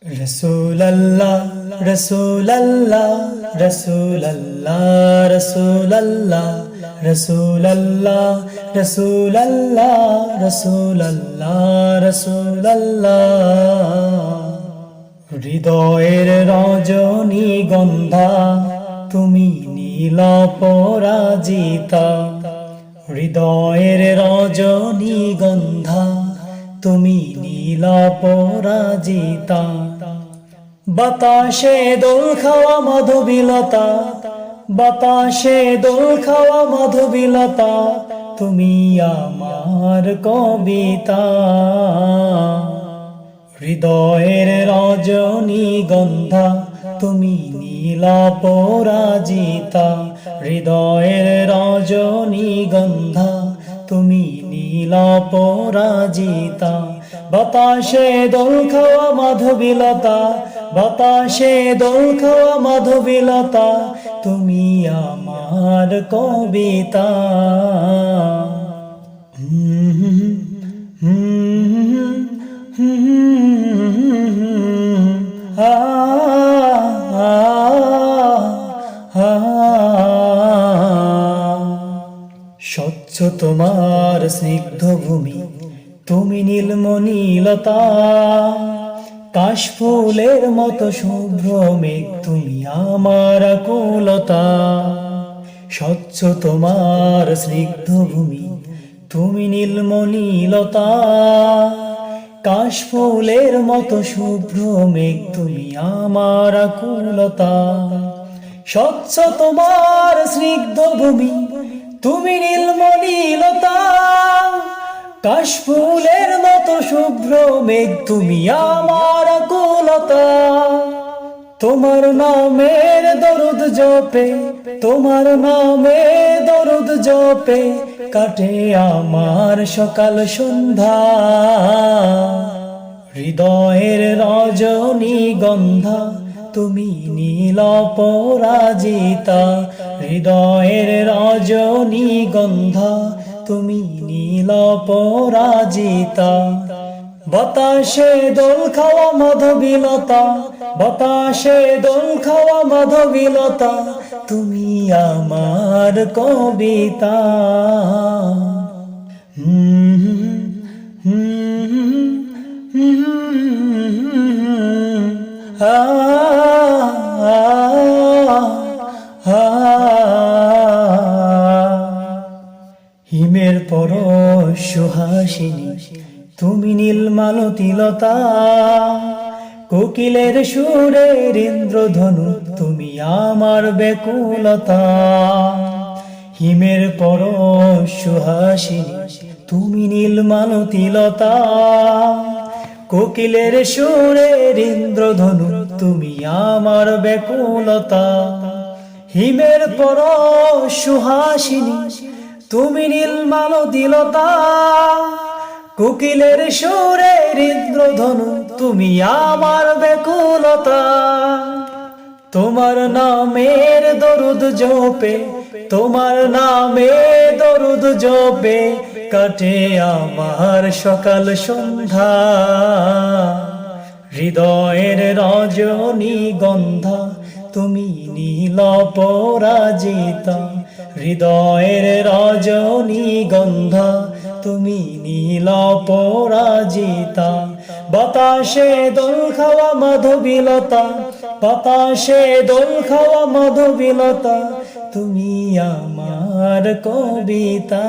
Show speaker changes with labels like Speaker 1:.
Speaker 1: রসুল্লাহ রসুল্লাহ রসুল্লাহ রসুল্লাহ রসুল্লাহ রসুল্লাহ রসুল্লাহ রসুল্লাহ হৃদয়ের রজনীগন্ধা তুমি নীল পরাজিতা হৃদয়ের রজনীগন্ধা তুমি নীল পরাজিতা বাতাসে দোল খাওয়া মাধবীলতা বাতাসে দোল খাওয়া মাধবীলতা তুমি আমার কবিতা হৃদয়ের রজনীগন্ধা তুমি নীল পরাজিতা হৃদয়ের রজনীগন্ধা তুমি নীল পরাজিতা বাতাসে দোল খাওয়া মাধবীলতা বাতাসে দোল খাওয়া মাধবীলতা তুমি আমার কবিতা স্বচ্ছ তোমার স্নিগ্ধ ভূমি তুমি নীলমণিলতা কাশফুলের মতো শুভ্র মেঘ তুমি আমার আকুলতা স্বচ্ছ তোমার স্নিগ্ধ ভূমি তুমি নীলমণিলতা কাশফুলের মতো শুভ্র মেঘ তুমি আমার আকুলতা স্বচ্ছ তোমার স্নিগ্ধ ভূমি তুমি নীলমণিলতা কাশফুলের মতো শুভ্র মেঘ তুমি আমার আকুলতা তোমার নামের দরুদ জপে তোমার নামে দরুদ জপে কাটে আমার সকাল সন্ধ্যা হৃদয়ের রজনীগন্ধা তুমি নীল পরাজিতা হৃদয়ের রজনীগন্ধা তুমি নীল পরাজিতা বাতাসে দোল খাওয়া মাধবীলতা বাতাসে দোল খাওয়া মাধবীলতা তুমি আমার কবিতা হিমের পরশ সুহাসিনী তুমি নীলমালতিলতা কোকিলের সুরের ইন্দ্রধনু তুমি আমার বেকুলতা হিমের পরশ সুহাসিনী তুমি নীলমালতিলতা কোকিলের সুরের ইন্দ্রধনু তুমি আমার বেকুলতা হিমের পরশ সুহাসিনী তুমি নীলমালতিলতা কোকিলের সুরের ইন্দ্রধনু তুমি আমার বেকুলতা তোমার নামের দরুদ জপে তোমার নামে দরুদ জপে কাটে আমার সকাল সন্ধ্যা হৃদয়ের রজনীগন্ধা তুমি নীল পরাজিতা হৃদয়ের রজনীগন্ধা তুমি নীল পরাজিতা বাতাসে দোল খাওয়া মাধবীলতা বাতাসে দোল খাওয়া মাধবীলতা তুমি আমার কবিতা।